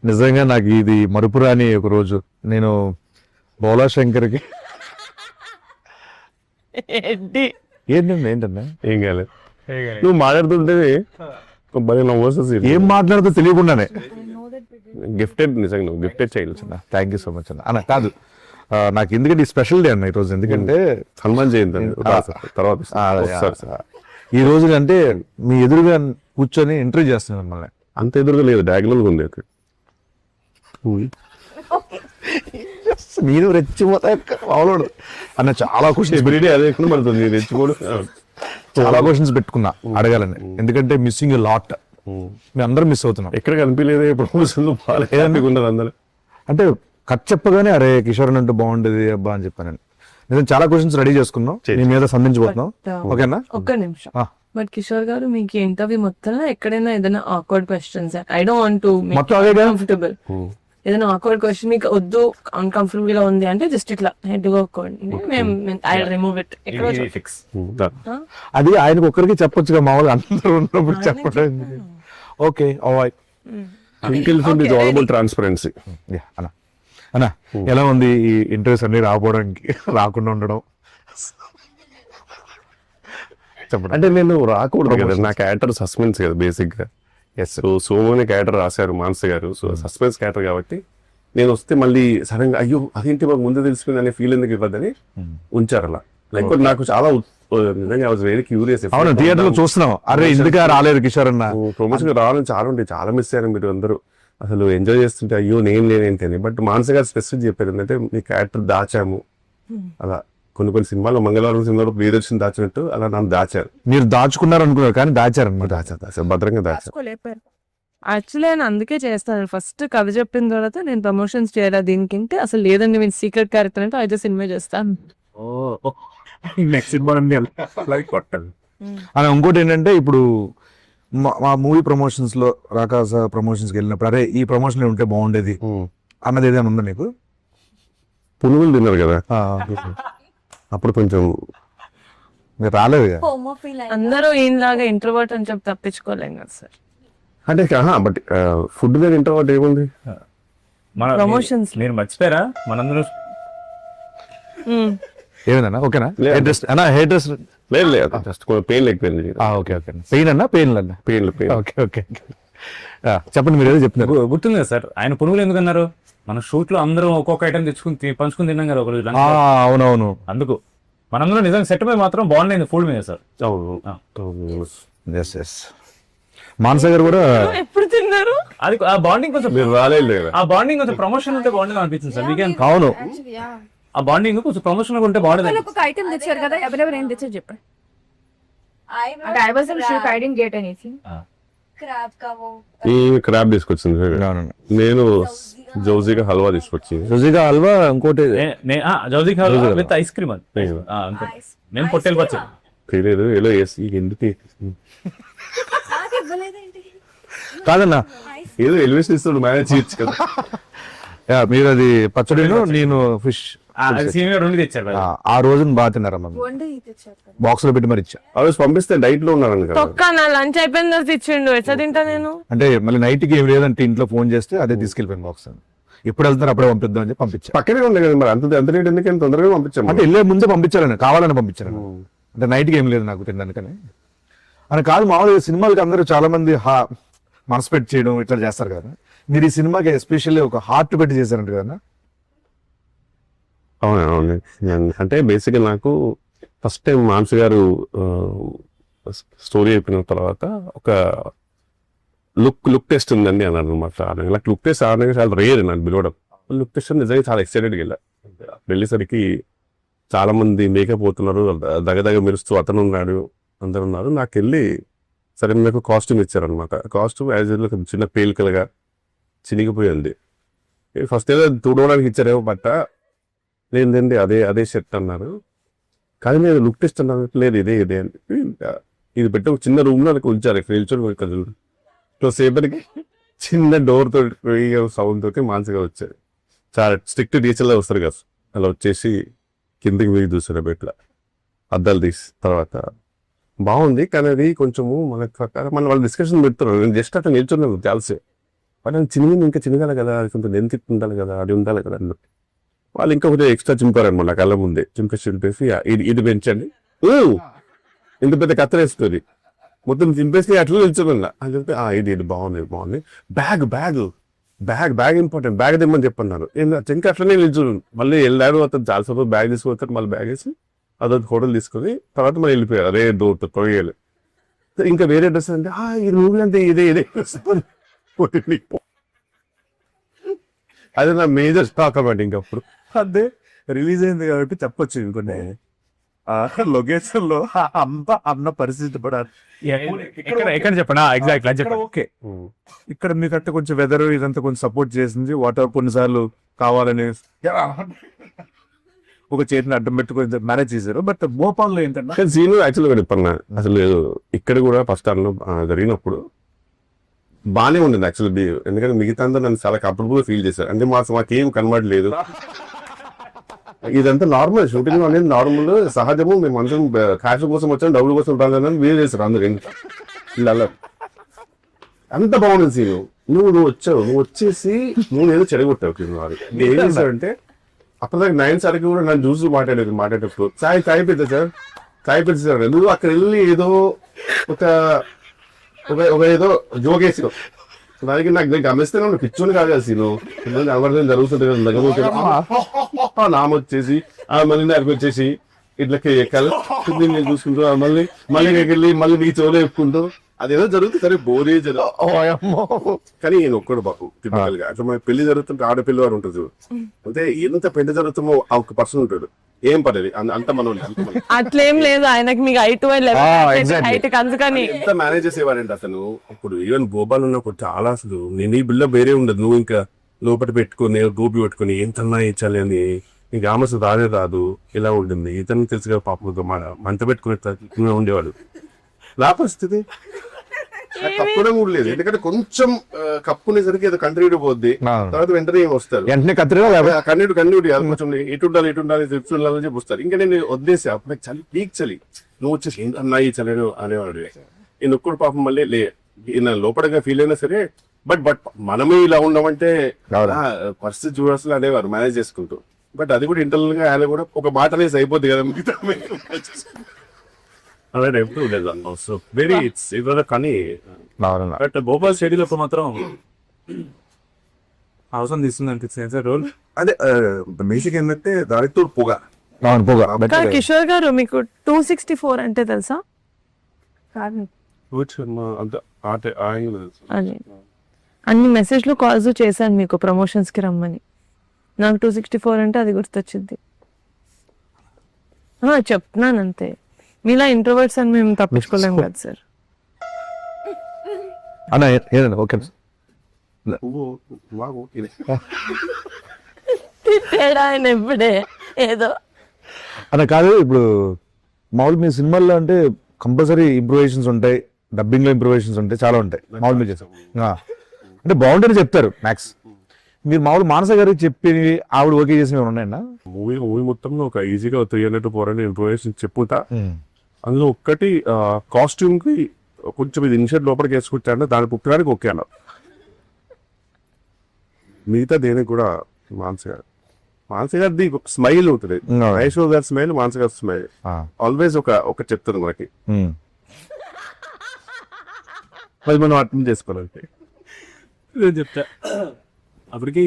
నిజంగా నాకు ఇది మరుపురాని ఒక రోజు. నేను బోలా శంకర్కి ఏంటి ఏంటన్నా ఏం కాలేదు. నువ్వు మాట్లాడుతుంటే భలే నవ్వు వస్తుంది. ఏం మాట్లాడుతూ తెలియకుండానే గిఫ్టెడ్, నిజంగా నువ్వు గిఫ్టెడ్ చేయలేదు. థ్యాంక్ యూ సో మచ్ అన్న కాదు నాకు ఎందుకంటే స్పెషల్ డే అన్న ఈరోజు. ఎందుకంటే హనుమాన్ జయంతి అండి. తర్వాత వస్తారు సార్. ఈ రోజు అంటే మీ ఎదురుగా కూర్చొని ఇంటర్వ్యూ చేస్తున్నాను మిమ్మల్ని. అంత ఎదురుగా లేదు, డయాగ్నల్ ఉంది అక్కడ. నేను రెచ్చిపోతా మామూలు అన్న. చాలా క్వశ్చన్స్ ఎవ్రీడే అదే పడుతుంది, రెచ్చిపోడు. చాలా క్వశ్చన్స్ పెట్టుకున్నా అడగాలని. ఎందుకంటే మిస్సింగ్ లాట్, మేము అందరం మిస్ అవుతున్నాం. ఎక్కడ కనిపించలేదు ప్రమోషన్లు బాగాలేదండి ఉన్నారు అందరూ. అంటే కట్ చెప్పగానే అరే కిషోర్ అంటే బాగుండేది అబ్బా అని చెప్పాను. నేను చాలా క్వశ్చన్స్ రెడీ చేసుకున్నాం, నీ మీద సంధించబోతున్నాం. ఓకేనా? ఒక్క నిమిషం. బట్ కిషోర్ గారు మీకు ఇంటర్వ్యూ మొత్తంలో ఎక్కడైనా ఏదైనా awkward questions, I don't want to మొత్తం అవే కదా? కంఫర్టబుల్ ఏదైనా ఆక్వర్డ్ క్వశ్చన్ మీకు వద్దు, అన్కంఫర్టబుల్ గా ఉంది అంటే జస్ట్ ఇట్లా హెడ్ గా ఐ రిమూవ్ ఇట్. అది ఆయనకు ఒక్కరికి చెప్పొచ్చుగా, మామూలుగా అందరూ ఉన్నప్పుడు చెప్పడం. Okay transparency. అన్న అన్న ఎలా ఉంది ఈ ఇంటర్వ్యూస్ అన్ని రాకపోవడానికి, రాకుండా ఉండడం? చెప్పండి. అంటే నేను రాకూడదు కదా, నా క్యారెక్టర్ సస్పెన్స్ కదా బేసిక్ గా. సోమోని క్యారెక్టర్ రాశారు మానస గారు, సో సస్పెన్స్ క్యారెక్టర్ కాబట్టి నేను వస్తే మళ్ళీ సడన్ గా అయ్యో అదేంటి మాకు ముందే తెలిసిపోయింది అనే ఫీల్ ఎందుకు ఇవ్వద్దని ఉంచారు అలా. లైక్ నాకు చాలా నిజంగా ఐ వాజ్ వెరీ క్యూరియస్. అవును, థియేటర్ లో చూస్తున్నాం, అరే ఎందుకు రాలేదు కిషోర్ అన్న. ప్రమోషన్ రావాలని చాలా ఉంటాయి, చాలా మిస్ అయ్యారు మీరు అందరూ. అసలు ఎంజాయ్ చేస్తుంటే అయ్యో నేను లేనేంటి అని. బట్ మానస గారు స్పెసిఫిక్ చెప్పారు ఏంటంటే మీ క్యారెక్టర్ దాచాము అలా. కొన్ని సినిమాలు మంగళవారం సినిమాలో ప్రియదర్శన్ దాచినట్టు అలా నన్ను దాచారు. మీరు దాచుకున్నారు అనుకున్నారు కానీ దాచారు దాచారు భద్రంగా దాచారు. యాక్చువల్లీ ఆయన అందుకే చేస్తాను. ఫస్ట్ కథ చెప్పిన తర్వాత నేను ప్రమోషన్స్ చేయాలి దీనికి, అసలు లేదండి నేను సీక్రెట్ క్యారెక్టర్ అంటే అయితే సినిమా చేస్తాను. నెక్స్ట్ సినిమా అలా. ఇంకోటి ఏంటంటే ఇప్పుడు మా మూవీ ప్రమోషన్స్ లో రాకాస ప్రమోషన్స్ కి వెళ్ళినప్పుడు అరే ఈ ప్రమోషన్ ఉంటే బాగుండేది అన్నది ఏదైనా ఉందా నీకు? పునుగులు తిన్నారు కదా అప్పుడు కొంచెం మీరు రాలేదు కదా. అందరూ ఈయనలాగా ఇంట్రోవర్ట్ అని చెప్పి తప్పించుకోలేం కదా సార్. అంటే బట్ ఫుడ్ మీద ఇంటర్వాట్ ఏముంది ప్రమోషన్స్ నేను మర్చిపోయారా మనందరూ ఏమైందన్నా? ఓకేనా? అన్నా హెయిర్ డ్రెస్ లేదు లేదు, జస్ట్ కొంచెం పెయిన్ లేకపోయింది. Okay okay. పెయిన్ అన్నా పెయిన్ అన్నా? పెయిన్. Okay okay. చెప్పండి, మీరు ఏదో చెప్తున్నారు. గుర్తుంది కదా సార్, ఆయన పునుగులు ఎందుకు అన్నారు? మన షూట్ లో అందరం ఒక్కొక్క ఐటమ్ తెచ్చుకుని పంచుకుని తిన్నాం కదా ఒకరోజు. అవునవును, అందుకు మనందరం నిజంగా సెట్ పై మాత్రం బాగుండేది ఫుడ్ మీద సార్. మానస గారు కూడా ఎప్పుడు తిన్నారు? అది ఆ బాండింగ్ కొంచెం మీరు రాలేదు కదా, ఆ బాండింగ్ కొంచెం ప్రమోషన్ ఉంటే బాగుండేది అనిపించింది సార్ వీకెండ్. అవును, ఆ బాండింగ్ కొంచెం ప్రమోషన్ ఉంటే బాగుండేది. ఒక ఐటమ్ తెచ్చారు కదా, ఎవరెవరు ఏం తెచ్చారు చెప్పండి. I wasn't sure, I didn't get anything. ఈ క్రాబ్ తీసుకొచ్చింది, నేను జౌజీగా హల్వా తీసుకొచ్చి. రుచిగా హల్వా, ఇంకోటి జౌజీ విత్ ఐస్ క్రీమ్. అది నేను పొట్టేలు పచ్చడి తెలియదు ఏదో వేసి ఎందుకు కాదన్నా, ఏదో ఎలివేషన్ ఇస్తాడు మేనేజ్ చేయొచ్చు కదా. మీరు అది పచ్చడిను నేను ఫిష్ రెండు తెచ్చారు. ఆ రోజున బాగా తిన్నారమ్మా, బాక్స్ లో పెట్టి మరి ఇచ్చా. ఆ రోజు పంపిస్తే డైట్ లో ఉన్నాను కదా. తొక్క నా లంచ్ అయిపోయిన తర్వాత ఇచ్చిండు, ఎట్లా తింటా నేను? అంటే మళ్ళీ నైట్ కి ఏం లేదంటే ఇంట్లో ఫోన్ చేస్తే అదే తీసుకెళ్ళిపోయింది బాక్స్. ఎప్పుడు వెళ్తున్నారు అప్పుడే పంపిద్దాం అని చెప్పి పంపించా. పక్కనే ఉంది కదా మరి, అంత రేట్ ఎందుకంటే తొందరగా పంపించాము. అంటే వెళ్ళే ముందే పంపించాలని, కావాలని పంపించాను. అంటే నైట్కి ఏం లేదు నాకు తినడానికని అని కాదు. మామూలుగా సినిమాలకి అందరూ చాలా మంది మనసు పెట్టి చేయడం ఇట్లా చేస్తారు కదా, మీరు ఈ సినిమాకి ఎస్పెషల్లీ ఒక హార్ట్ పెట్టి చేశారంట కదా? అవును, అంటే బేసిక్గా నాకు ఫస్ట్ టైం మానస గారు స్టోరీ అయిపోయిన తర్వాత ఒక లుక్ టెస్ట్ ఉందండి అన్నారు అనమాట. నాకు లుక్ టెస్ట్ ఆడడానికి చాలా రేర్ నాకు పిలవడం. లుక్ టెస్ట్ నిజంగా చాలా ఎక్సైటెడ్గా వెళ్ళా. వెళ్ళేసరికి చాలా మంది మేకప్ పోతున్నారు, దగదగ మెరుస్తూ అతను ఉన్నాడు, అందరు ఉన్నారు. నాకు వెళ్ళి సరే నాకు కాస్ట్యూమ్ ఇచ్చారనమాట. కాస్ట్యూమ్ యాజ్ యూజువల్ చిన్న పేలికలుగా చినిగిపోయింది. ఫస్ట్ ఏదో తుడవడానికి ఇచ్చారేమో బట్ట, లేదండి అదే షర్ట్ అన్నారు. కానీ నేను లుక్ టెస్ట్ అన్నాను, లేదు ఇదే అని ఇది పెట్టి ఒక చిన్న రూమ్ లో ఉంచారు. నిల్చొని సేపటికి చిన్న డోర్ తో సౌండ్ తోటి మానసిగా వచ్చారు. చాలా స్ట్రిక్ట్ టీచర్లా వస్తారు కదా, అలా వచ్చేసి కిందకి వెయ్యి చూసారు బెట్ల అద్దాలు తీసి. తర్వాత బాగుంది కానీ అది కొంచెము మన వాళ్ళు డిస్కషన్ పెడుతున్నారు. నేను జస్ట్ అట్లా నిల్చున్నాను తెలిసే. వాళ్ళు చిన్నగా ఇంకా చిన్నగా కదా, కొంత లెంత్ ఉండాలి కదా, అది ఉండాలి కదా అన్నట్టు. వాళ్ళు ఇంకా కొంచెం ఎక్స్ట్రా చింపారనమాట కళ్ళ ముందే, చింపేసి ఇది పెంచండి, ఇంత పెద్ద కత్తరేస్తుంది, మొత్తం చింపేసి అట్లా నిల్చోమన్నా అని చెప్పి ఇది బాగుంది. బ్యాగ్ ఇంపార్టెంట్, బ్యాగ్ తెమ్మని చెప్పన్నారు. ఇంకా అట్లనే నిల్చోను. మళ్ళీ వెళ్ళాడు అతను చాలాసేపు, బ్యాగ్ తీసుకుపోతారు, మళ్ళీ బ్యాగ్ వేసి అదొక హోటల్ తీసుకొని తర్వాత మళ్ళీ వెళ్ళిపోయారు. అదే డోర్ కొయ్యాలి. ఇంకా వేరే డ్రెస్ అంటే ఈ మూవీ అంటే ఇదే అదే నా మేజర్ స్టాక్ అన్నమాట. ఇంకప్పుడు అదే రిలీజ్ అయింది కాబట్టి చెప్పొచ్చు ఇంకొన్ని లొకేషన్ లో అన్న పరిస్థితి పడాలి. ఎక్కడ చెప్పండి ఎగ్జాక్ట్ చెప్పండి. ఓకే, ఇక్కడ మీకంటే కొంచెం వెదర్ ఇదంతా కొంచెం సపోర్ట్ చేసింది. వాటర్ కొన్నిసార్లు కావాలని ఒక చేతిని అడ్డం పెట్టుకొని మేనేజ్ చేశారు. బట్ భోపాల్లో ఏంటంటే సీన్ యాక్చువల్గా చెప్పన్నా, అసలు ఇక్కడ కూడా ఫస్ట్ టైంలో జరిగినప్పుడు బాగానే ఉండింది యాక్చువల్లీ. ఎందుకంటే మిగతా అందరూ నన్ను చాలా కంఫర్టబుల్ ఫీల్ చేశారు. అంటే మాకేం కన్వర్ట్ లేదు, ఇదంతా నార్మల్, షూటింగ్ అనేది నార్మల్ సహజము, మేము అందరం క్యాష్ కోసం వచ్చాం, డబ్బుల కోసం రాదని వేరే చేశారు అందరు. ఇలా అంత బాగుంది సీను. నువ్వు వచ్చేసి నువ్వు ఏదో చెడగొట్టావు. ఏం చేశావంటే అప్పటిదాకా 9 సార్కి కూడా నన్ను చూసి మాట్లాడేటప్పుడు చాయ్ పెద్ద సార్ నువ్వు అక్కడ వెళ్ళి ఏదో ఒక ఏదో జోగేసావు. దానికి నాకు గమనిస్తే నువ్వు పిచ్చోని కాదు కదా సీను, ఎవరిదైనా జరుగుతుంది కదా, నామొచ్చేసి మళ్ళీ నాకు వచ్చేసి ఇట్లకి ఎక్కాలి నేను చూసుకుంటూ మళ్ళీ వెళ్ళి మళ్ళీ నీ చెవులో చెప్పుకుంటూ అదేదో జరుగుతుంది. సరే బోరే కానీ నేను ఒక్కడు బాబు టిపికల్ గా అట్లా మన పెళ్లి జరుగుతుంటే ఆడపిల్ల వారు ఉంటుంది. అంటే ఎంత పెళ్లి జరుగుతుందో ఆ ఒక పర్సన్ ఉంటాడు, ఏం పడేది అంత మనం అట్లేం లేదు ఆయనకి, మీకు హైట్ అందుకని ఎంత మేనేజ్ చేసేవారంటే అతను. ఇప్పుడు ఈవెన్ భోపాల్ ఉన్నప్పుడు చాలా అసలు నేను ఈ బిల్ల వేరే ఉండదు, నువ్వు ఇంకా లోపల పెట్టుకుని గోపి పెట్టుకుని ఏంతన్నా ఇచ్చాలి అని నీకు ఆమె రాదు ఇలా ఉంటుంది. ఇతను తెలుసుగా పాప మంట పెట్టుకునే ఉండేవాడు. నా పరిస్థితి కప్పునే కూడా లేదు, ఎందుకంటే కొంచెం కప్పునేసరికి ఏదో కంటిన్యూ పోద్ది, తర్వాత వెంటనే వస్తారు వెంటనే కన్యూటీ కొంచెం ఇటు ఉండాలి ట్రిప్స్ ఉండాలని చెప్పి వస్తారు. ఇంకా నేను వదిలేసి అప్పుడు చలి పీక్ చలి, నువ్వు వచ్చేసి అన్నాయి చలి అనేవాడు. నేను ఒక్కడు పాపం మళ్ళీ లోపలగా ఫీల్ అయినా సరే బట్ మనమే ఇలా ఉన్నామంటే పరిస్థితి చూడాల్సిన అనేవారు మేనేజ్ చేసుకుంటూ. బట్ అది కూడా ఇంటర్నల్ గా ఆయన కూడా ఒక మాట అనేసి అయిపోద్ది కదా మిగతా అలా సో వెరీ ఇట్స్ కానీ. బట్ భోపాల్ స్టేడియంలో మాత్రం అవసరం తీసుకుంది అనిపిస్తుంది సార్ రోల్. అదే బేసిక్ ఏంటంటే దానితో పొగ. కిషోర్ గారు మీకు 264 అంటే తెలుసా? అదే అన్ని మెసేజ్లు కాల్స్ చేశాను మీకు ప్రమోషన్స్ కి రమ్మని. నాకు 264 అంటే అది గుర్తొచ్చింది. చెప్తున్నాను అంతే, మీలా ఇంట్రోవర్ట్స్ అని మేము తప్పించుకోలేము కదా సార్. అన్న ఏదన్నా ఓకే ఆయన ఎప్పుడే ఏదో అన్న కాదు. ఇప్పుడు మామూలు మీ సినిమాల్లో అంటే కంపల్సరీ ఇంప్రూవేషన్స్ ఉంటాయి, డబ్బింగ్ లో ఇంప్రూవేషన్స్ ఉంటాయి, చాలా ఉంటాయి మామూలు మీరు చేస్తాం అంటే బాగుంటేనే చెప్తారు మ్యాక్స్. మీరు మామూలు మానస గారికి చెప్పి ఆవిడ ఓకే చేసినవి ఉన్నాయన్నా? మూవీ మొత్తంలో ఒక ఈజీగా 300 400 ఇంప్రూవేషన్ చెప్పుతా. అందులో ఒక్కటి కాస్ట్యూమ్ కి కొంచెం ఇది ఇన్షర్ట్ లోపలికి వేసుకుంటాను, దాని పుట్టడానికి ఓకే అన్నారు. మిగతా దేనికి కూడా మానస గారిది స్మైల్ ఉంటుంది, ఐశ్వర్య గారి స్మైల్, మానస గారి స్మైల్ ఆల్వేస్ ఒక చెప్తుంది మనకి. అది మనం అర్థం చేసుకోవాలి. నేను చెప్తా అప్పటికి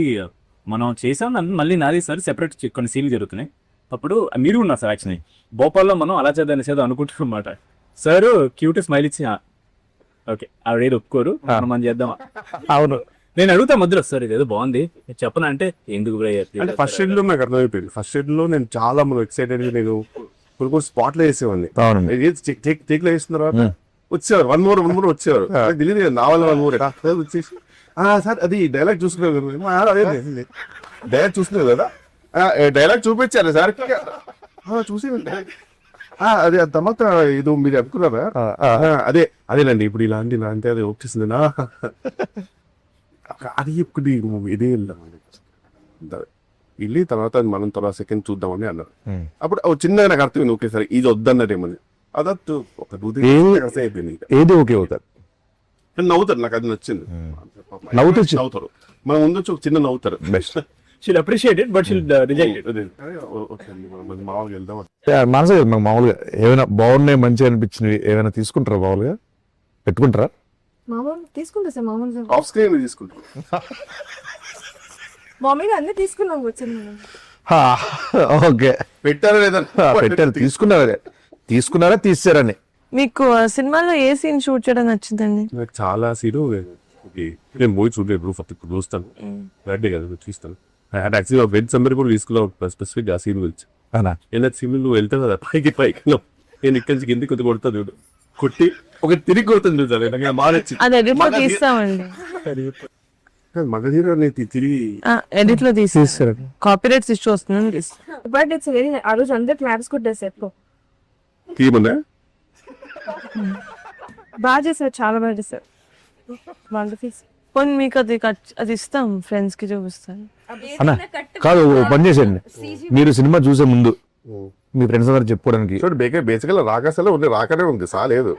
మనం చేసాం, మళ్ళీ నాది సార్ సెపరేట్ కొన్ని సీన్లు జరుగుతున్నాయి. అప్పుడు మీరు ఉన్నారు సార్. యాక్చువల్లీ భోపాల్లో మనం అలా చేద్దాం అనుకుంటున్నాం అన్నమాట. సార్ క్యూట్ స్మైల్ ఇచ్చి ఓకే ఆవిడ ఒప్పుకోరు, మనం చేద్దామా? అవును, నేను అడుగుతా మధ్యలో సార్ ఇదేదో బాగుంది చెప్పనా అంటే ఎందుకు అంటే ఫస్ట్ షెడ్ లో నాకు అర్థమైపోయింది. ఫస్ట్ షెడ్ లో నేను చాలా ఎక్సైటెడ్ గా నేను కొన్ని స్పాట్ లో వేసేవాడిని. టేక్ లో వేసిన తర్వాత వచ్చేవారు వన్ మోర్ వచ్చేవారు. తెలియదు నా వల్ల 1 more వచ్చేసి సార్ అది డైలాగ్ చూసుకున్నారు డైలాగ్ చూసుకున్నారు కదా, డైలాగ్ చూపించారు సార్ చూసి అదే తర్వాత ఇది మీరు అనుకున్నారా? అదేనండి ఇప్పుడు ఇలాంటి అది వచ్చేసింది నా అది ఇప్పుడు ఇదే వెళ్ళి తర్వాత మనం తర్వాత సెకండ్ చూద్దామని అన్నారు. అప్పుడు చిన్నగా నాకు అర్థమైంది, ఓకే సార్ ఇది వద్దన్నదేమని. అదట్టు ఒక అయిపోయింది. ఏది ఓకే అవుతారు కానీ నవ్వుతారు, నాకు అది నచ్చింది. నవ్వుతారు, మన ముందు వచ్చి ఒక చిన్న నవ్వుతారు. Best. She'll appreciate it but she'll reject it. మామూలుగా వెళ్దాం. మనసే కదా మాకు మామూలుగా ఏమైనా బాగున్నాయి మంచిగా అనిపించినవి ఏమైనా తీసుకుంటారా మామూలుగా పెట్టుకుంటారా? మామూలు తీసుకుంటా సార్, మామూలుగా ఆఫ్ స్క్రీన్ తీసుకుంటాం. మామూలుగా అన్ని తీసుకున్నాం వచ్చింది. ఓకే పెట్టారా లేదా? పెట్టారు, తీసుకున్నారా తీసారని. మీకు సినిమాలో ఏ సీన్ షూట్ చేయడం నచ్చిందండి? నాకు చాలా సీను నేను మూవీ చూడలేదు, ప్రూఫ్ ఇప్పుడు చూస్తాను. బర్త్డే కదా చూస్తాను. యాక్చువల్లీ వెజ్ సంబర్ కూడా తీసుకున్నావు స్పెసిఫిక్ ఆ సీన్ గురించి. అవునా? ఏదైనా సీన్ నువ్వు వెళ్తావు కదా పైకి నేను ఇక్కడి నుంచి కిందికి కొద్ది కొడతా చూడు, కొట్టి ఒక తిరిగి కొడుతుంది చూసాను. నాకు బాగా నచ్చింది. అది ఎడిట్ లో తీస్తామండి. మగధీర తిరిగి ఎడిట్ లో తీసేస్తారు. కాపీరైట్స్ ఇష్యూ వస్తుందని తీస్తాం. బట్ ఇట్స్ వెరీ, ఆ రోజు అందరు క్లాప్స్ కొట్టారు సార్. తీయమన్నా బాగా చేశారు, చాలా బాగా చేశారు. వండర్ఫుల్. పోనీ మీకు అది ఇస్తాం, ఫ్రెండ్స్ కి చూపిస్తాను. అన్నా కాదు, ఓ పని చేసేయండి, మీరు సినిమా చూసే ముందు మీ ఫ్రెండ్స్ అందరు చెప్పుకోవడానికి. చూడు బేసికల్ రాకాసలో ఉంది, రాకనే ఉంది, సాలేదు.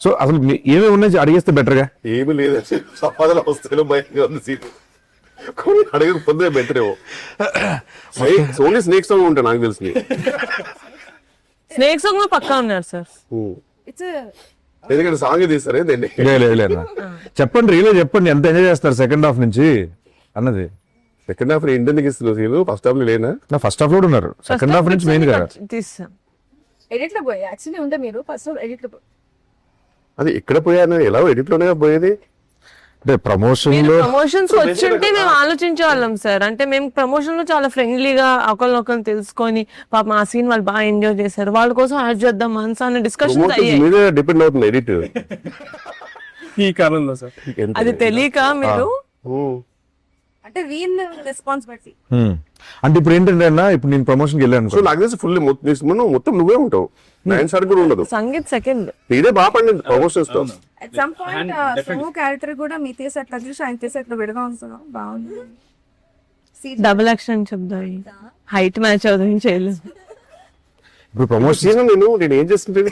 సో అసలు ఏమేమి ఉన్నాయి అడిగేస్తే బెటర్ గా. ఏమి లేదు, సంపాదన వస్తే భయంగా ఉంది సీన్. కొన్ని అడగక పొద్దునే బెటరేమో. ఓన్లీ స్నేక్ సాంగ్ ఉంటాయి నాకు తెలిసి. స్నేక్ సాంగ్ పక్కా ఉన్నారు సార్. ఇట్స్ ఎందుకంటే సాంగ్ తీస్తారు ఏంటండి. లేదు చెప్పండి, రీలే చెప్పండి, ఎంత ఎంజాయ్ చేస్తారు సెకండ్ హాఫ్ నుంచి అన్నది. సెకండ్ హాఫ్ ఇండియన్ ఇస్తున్నారు సీన్, ఫస్ట్ హాఫ్ లో లేనా? నా ఫస్ట్ హాఫ్ లో ఉన్నారు, సెకండ్ హాఫ్ నుంచి మెయిన్ గా తీస్తాం. ఎడిట్ లో పోయి యాక్చువల్లీ ఉంటే మీరు ఫస్ట్ ఎడిట్ లో పోయి. అది ఎక్కడ పోయాను, ఎలా ఎడిట్ లోనే పోయేది. అంటే ప్రమోషన్ లో ప్రమోషన్స్ వచ్చుంటే మేము ఆలోచించే వాళ్ళం సార్. అంటే మేము ప్రమోషన్ లో చాలా ఫ్రెండ్లీగా ఒకరినొకరు తెలుసుకొని పాప ఆ సీన్ వాళ్ళు బాగా ఎంజాయ్ చేశారు, వాళ్ళ కోసం యాడ్ చేద్దాం మనసు అనే డిస్కషన్స్ అయ్యాయి. మీద డిపెండ్ అవుతుంది ఎడిట్. ఈ కాలంలో సార్ అది తెలియక మీరు అంటే వీన్ రెస్పాన్సిబిలిటీ. అంటే ఇప్పుడు ఏంటంటే అన్న, ఇప్పుడు నేను ప్రమోషన్ కి వెళ్ళాను సో నాకు తెలిసి ఫుల్ మొత్తం నువ్వే ఉంటావు, నైన్ సార్ కూడా ఉండదు. సంగీత్ సెకండ్ ఇదే బాగా పండింది ప్రమోషన్స్ తో. At some point Somu character కూడా మీ తీసి అట్లా చూసి ఆయన తీసి అట్లా విడగా ఉంటుంది, బాగుంది. డబుల్ యాక్షన్ చెప్దాం, హైట్ మ్యాచ్ అవుతుంది చేయలేదు. ఇప్పుడు ప్రమోషన్ సీజన్ నేను ఏం చేస్తుంటే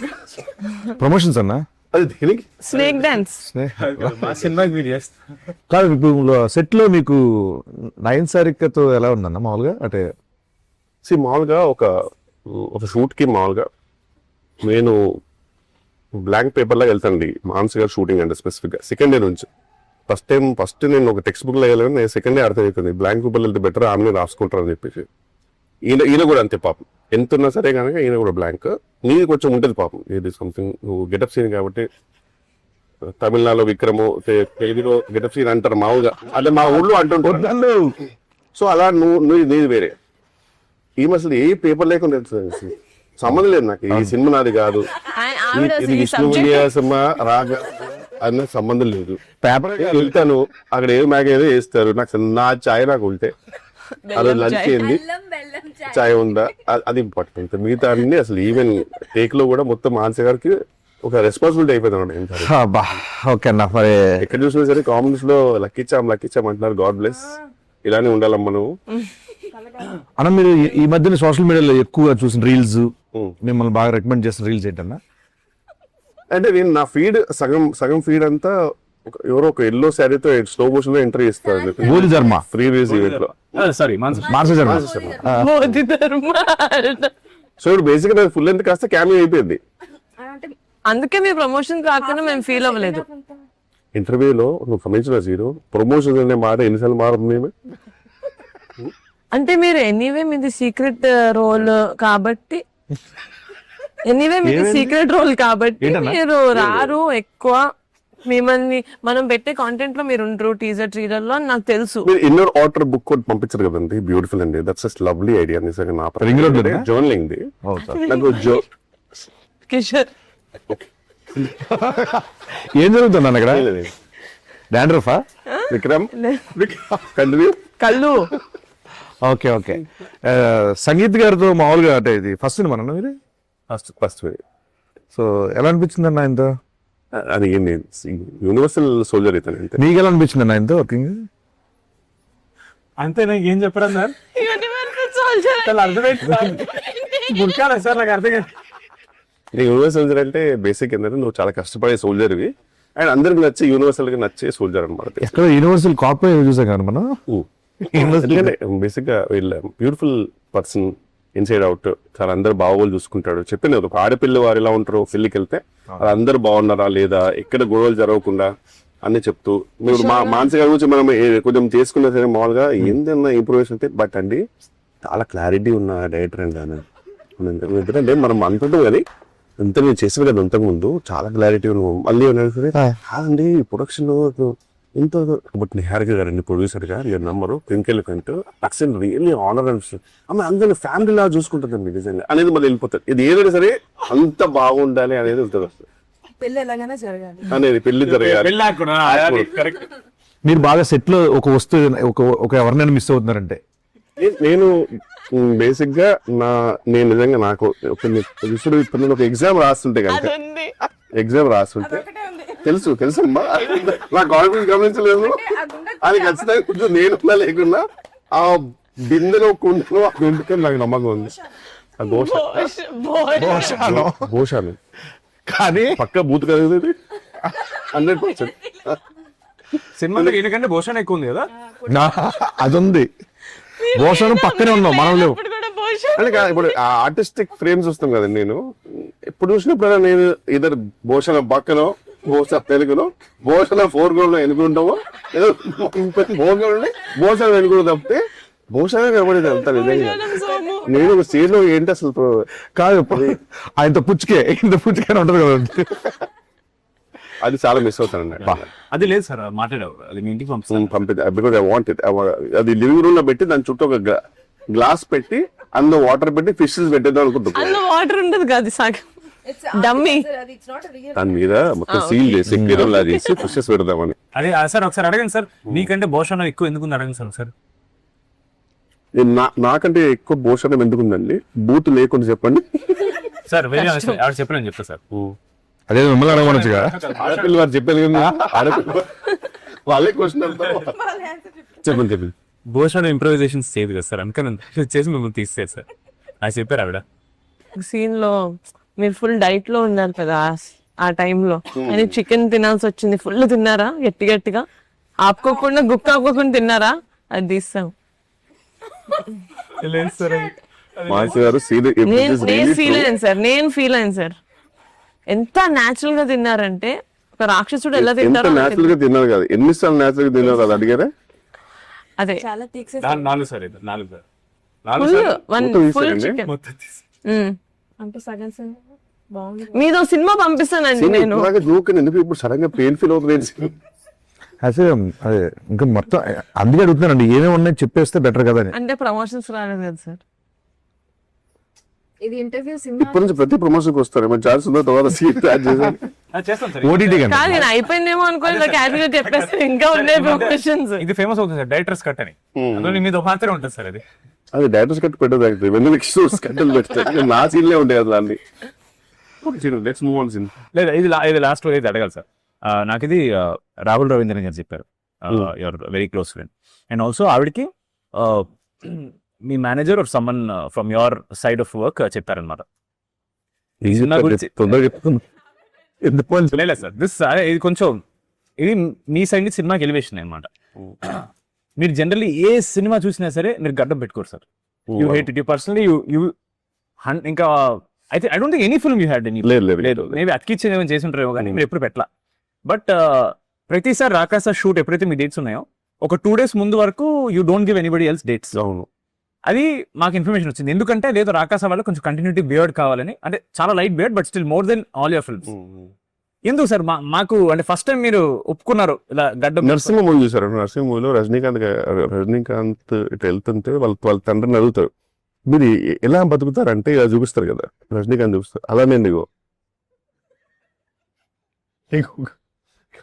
ప్రమోషన్స్ అన్న అది దేనికి స్నేక్ డాన్స్ మా సినిమాకి మీరు చేస్తాం. కాదు. ఇప్పుడు సెట్ లో మీకు నయన్ సారికతో ఎలా ఉందన్న మామూలుగా? అంటే మామూలుగా ఒక షూట్ కి మామూలుగా నేను బ్లాంక్ పేపర్ లాగా వెళ్తానండి. మానస్ గారు షూటింగ్ అంటే స్పెసిఫిక్ గా సెకండ్ డే నుంచి ఫస్ట్ నేను ఒక టెక్స్ట్ బుక్ లో వెళ్ళాను, నేను సెకండ్ డే అర్థం అవుతుంది బ్లాంక్ పేపర్ వెళ్తే బెటర్, ఆమె రాసుకుంటారు అని చెప్పేసి. ఈయన కూడా అంతే పాపం, ఎంత ఉన్నా సరే కనుక ఈయన కూడా బ్లాంక్. నీది కొంచెం ఉంటుంది పాపం, ఇది సంథింగ్ నువ్వు గెటప్ సీన్ కాబట్టి. తమిళనాడులో విక్రము, తెలుగులో గెటప్ సీన్ అంటారు మామూలుగా, అంటే మా ఊళ్ళో అంటుంటారు. సో అలా నువ్వు నీది వేరే. ఈమె అసలు ఏ పేపర్ లేకుండా తెలుస్తుంది, సంబంధం లేదు నాకు, ఈ సినిమా నాది కాదు, ఇది విష్ణు సినిమా రాగా అన్న సంబంధం లేదు. పేపర్ వెళ్తాను అక్కడ ఏదో మ్యాగ్ ఏదో వేస్తారు, నాకు నా ఛాయ్ నాకు ఉంటే అదే లంచ్ ఏంది ఛాయ్ ఉందా అది ఇంపార్టెంట్. మిగతా అన్ని అసలు ఈవెన్ టేక్ లో కూడా మొత్తం మానస గారికి ఒక రెస్పాన్సిబిలిటీ అయిపోయింది. ఓకే అన్న, మరి ఎక్కడ చూసినా సరే కామెంట్స్ లో లక్కిచ్చాం అంటున్నారు. గాడ్ బ్లెస్, ఇలానే ఉండాలమ్మా నువ్వు. అన్న మీరు ఈ మధ్యన సోషల్ మీడియాలో ఎక్కువగా చూసిన రీల్స్, మిమ్మల్ని బాగా రికమెండ్ చేసిన రీల్స్ ఏంటన్నా? అంటే నేను నా ఫీడ్ సగం ఫీడ్ అంతా ఎవరో ఒక ఎల్లో శారీతో స్లో మోషన్ లో ఎంటర్ చేస్తారు గోలి ధర్మ ఫ్రీ రిలీజ్ ఈవెంట్ లో. సారీ మానస శర్మ. మోదీ ధర్మ. సో ఇప్పుడు బేసిక్ గా ఫుల్ లెంత్ కాస్త క్యామియో అయిపోయింది. అందుకే మీ ప్రమోషన్ కాకుండా మేము ఫీల్ అవ్వలేదు. ఇంటర్వ్యూలో నువ్వు గమనించిన జీరో ప్రమోషన్ అనే మాట ఎన్నిసార్లు మారుతుంది. అంటే మీరు ఎనీవే మీది సీక్రెట్ రోల్ కాబట్టి మీరు రారు ఎక్కువ. మిమ్మల్ని మనం పెట్టే కాంటెంట్ లో మీరు ఉండరు టీజర్ ట్రీలర్ లో, నాకు తెలుసు. ఇన్నర్ ఆర్డర్ బుక్ కూడా పంపించారు కదండి, బ్యూటిఫుల్ అండి. That's just lovely idea. నిజంగా నా జర్నలింగ్ ది నాకు కిషోర్ ఏం జరుగుతుంది అక్కడ? డాండ్రఫా విక్రమ్ కంటిన్యూ కళ్ళు. Okay okay. సంగీత్ గారితో మామూలుగా అంటే ఇది ఫస్ట్ సినిమా అన్న మీరు? ఫస్ట్ సో ఎలా అనిపించింది అన్న ఆయనతో? అది యూనివర్సల్ సోల్జర్ అయితే నీకు ఎలా అనిపించింది అన్న ఆయనతో వర్కింగ్? అంతే, నాకు ఏం చెప్పడం సార్, అర్థమైంది సార్, నాకు అర్థం కాదు. యూనివర్సల్ సోల్జర్ అంటే బేసిక్ ఏంటంటే నువ్వు చాలా కష్టపడే సోల్జర్వి, అండ్ అందరికి నచ్చే యూనివర్సల్ గా నచ్చే సోల్జర్ అనమాట. ఎక్కడ యూనివర్సల్ కాపీ చూసాం కదా మనం. ఎందుకంటే బేసిక్ గా వీళ్ళ బ్యూటిఫుల్ పర్సన్ ఇన్సైడ్ అవుట్, చాలా అందరు బాగోలు చూసుకుంటాడు. చెప్పిన ఒక ఆడపిల్ల వారు ఎలా ఉంటారో పెళ్లికి వెళ్తే వాళ్ళందరూ బాగున్నారా లేదా, ఎక్కడ గొడవలు జరగకుండా అన్ని చెప్తూ, మీరు మానసిక గురించి మనం కొంచెం చేసుకున్నా సరే మామూలుగా ఏందన్నా ఇంప్రూవేషన్ అంటే, బట్ అండి చాలా క్లారిటీ ఉన్న డైరెక్టర్ అండి అని. ఎందుకంటే మనం అనుకుంటాం కదా ఎంత నేను చేసాను కదా ఇంతకు ముందు, చాలా క్లారిటీ మళ్ళీ కాదండి ప్రొడక్షన్ లో ఇంత. బట్ నిహారిక గారండి ప్రొడ్యూసర్ గారు, ఈ నంబరు ట్వింకిల్ కంటూ అక్సెంట్ రియల్లీ ఆనర్ అనిపిస్తుంది. ఆమె అందరినీ ఫ్యామిలీ లా చూసుకుంటుందండి నిజంగా అనేది మళ్ళీ వెళ్ళిపోతుంది. ఇది ఏదైనా సరే అంత బాగుండాలి అనేది ఉంటుంది అసలు పెళ్లి ఎలాగైనా జరగాలి అనేది, పెళ్లి జరగాలి. కరెక్ట్. మీరు బాగా సెట్ లో ఒక వస్తువు ఒక ఎవరినైనా మిస్ అవుతున్నారంటే నేను బేసిక్ గా నేను నిజంగా నాకు ఇప్పుడు ఒక ఎగ్జామ్ రాస్తుంటే కనుక, ఎగ్జామ్ రాస్తుంటే తెలుసు అమ్మా, నా కాన్ఫిడెన్స్ గమనించలేదు అది ఖచ్చితంగా కొంచెం నేను లేకున్నా ఆ బిందెలో కుండలో ఎందుకని నాకు నమ్మకం ఉంది. ఆ భోషాలు కానీ పక్క బూత్ కలుగుతుంది 100%. సినిమాలో ఎందుకంటే భూషణ్ ఎక్కువ ఉంది కదా. అది ఉంది, భోషణం పక్కనే ఉన్నాం మనం లేవు. అంటే ఇప్పుడు ఆర్టిస్టిక్ ఫ్రేమ్స్ వస్తాం కదండి, నేను ఇప్పుడు చూసినప్పుడు నేను ఇద్దరు భూషణ పక్కనో, భూషణ తెలుగులో భూషణ 4 గోళ్ళు ఎన్నుకుంటామో, ఏదో 4 గోళ్ళు భూషణ వెనుకుంటూ తప్పితే భూషణ కనబడేది అంతా నిజంగా. నేను ఒక స్టేజ్ లో ఏంటి అసలు కాదు, ఆయనతో ఇంత పుచ్చుకే ఉంటది కదా, అది చాలా మిస్ అవుతాను అన్నమాట. అది లేదు సార్, మాట్లాడావు అది మీ ఇంటికి పంపితే బికాజ్ ఐ వాంట్ ఇట్. అది లివింగ్ రూమ్ లో పెట్టి దాని చుట్టూ ఒక గ్లాస్ పెట్టి అందులో వాటర్ పెట్టి ఫిషెస్ పెట్టేద్దాం అనుకుంటున్నాను. అందులో వాటర్ ఉండదు కాదు, సాగు డమ్మీ దాని మీద మొత్తం సీల్ చేసి కిరణ్ చేసి ఫిషెస్ పెడదామని. అదే సార్ ఒకసారి అడగండి సార్, మీకంటే భూషణ్ ఎక్కువ ఎందుకు అడగండి సార్ ఒకసారి. నాకంటే ఎక్కువ భూషణం ఎందుకుందండి, బూత్ లేకుండా చెప్పండి సార్. ఆవిడ చెప్పలేని చెప్తా సార్. అదే మిమ్మల్ని అడగమనొచ్చుగా, ఆడపిల్ల వారు చెప్పారు కదా, ఆడపిల్ల వాళ్ళే క్వశ్చన్ చెప్పండి. భూషణ్ ఇంప్రూవైజేషన్స్ చేయదు కదా సార్, అందుకని చేసి మిమ్మల్ని తీసేది సార్ అది చెప్పారు ఆవిడ. సీన్ లో మీరు ఫుల్ డైట్ లో ఉన్నారు కదా ఆ టైంలో, అని చికెన్ తినాల్సి వచ్చింది. ఫుల్ తిన్నారా గట్టిగా ఆపుకోకుండా గుక్క ఆపుకోకుండా తిన్నారా? అది తీస్తాం. నేను ఫీల్ అయ్యాను సార్, ఎంత న్యాచురల్ గా తిన్నారంటే ఒక రాక్షసుడు ఎలా తింటారు. న్యాచురల్ గా తిన్నారు కదా, ఎన్నిసార్లు న్యాచురల్ గా తిన్నారు అది అడిగారా? అదే 4 సార్, 4 సార్, ఫుల్ చికెన్ అంటే సగం మీదో సినిమా పంపిస్తానండి నేను. ఎందుకు ఇప్పుడు సడన్ గా పెయిన్ ఫీల్ అవుతుంది అసలు అదే ఇంకా మొత్తం అందుకే అడుగుతున్నానండి, ఏమేమి ఉన్నాయి చెప్పేస్తే బెటర్ కదా అని. అంటే ప్రమోషన్స్ రాలేదు కదా సార్. ఇది ఇంటర్వ్యూ ఇప్పటి నుంచి ప్రతి ప్రమోషన్ కి వస్తారు ఛాన్స్ ఉందో తర్వాత సీట్ చేస్తాం సార్. ఓటీటీ కాదు, నేను అయిపోయిందేమో అనుకోని క్యాజువల్ గా చెప్పేస్తే ఇంకా ఉన్నాయి ప్రమోషన్స్. ఇది ఫేమస్ అవుతుంది సార్, డైరెక్టర్స్ కట్ అని. అందులో మీద మాత్రమే ఉంటుంది సార్ అది. అది డైరెక్టర్స్ కట్ పెట్టదు, కట్టలు పెడతారు నా సీన్లే ఉంటాయి అసలు అన్ని. Let's move on scene. లేదు ఇది లాస్ట్ లో అడగాలి సార్. నాకు ఇది రాహుల్ రవీంద్రన్ గారు చెప్పారు, your very close friend. And also ఆవిడకి మీ manager or someone from your side of work చెప్పారనమాట. లేదు సార్, ఇది కొంచెం ఇది మీ సైడ్ నుంచి సినిమాకి ఎలివేషన్ అనమాట. మీరు జనరల్లీ ఏ సినిమా చూసినా సరే మీరు గడ్డం పెట్టుకోరు sir. You hate it, you personally you ఇంకా అయితే I don't think any film you had any. లేదు, మేబీ అతికిచ్చేది ఏమైనా చేసి ఉంటారేమో కానీ మీరు ఎప్పుడు పెట్టలా. బట్ ప్రతిసారి రాకాస షూట్ ఎప్పుడైతే మీ డేట్స్ ఉన్నాయో ఒక 2 days ముందు వరకు you don't give anybody else dates. అవును, అది మాకు ఇన్ఫర్మేషన్ వచ్చింది. ఎందుకంటే లేదు రాకాస వాళ్ళు కొంచెం కంటిన్యూటీ బియర్డ్ కావాలని, అంటే చాలా light beard but still more than all your films. ఎందుకు సార్ మాకు అంటే ఫస్ట్ టైం మీరు ఒప్పుకున్నారు ఇలా గడ్డం? నరసింహ మూవీ చూసారు, నరసింహ మూవీలో రజనీకాంత్ ఇట్లా వెళ్తుంటే వాళ్ళ తండ్రిని అడుగుతారు, మీరు ఎలా బతుకుతారంటే ఇలా చూపిస్తారు కదా, రజనీకాంత్ చూపిస్తారు. అలానే నీకు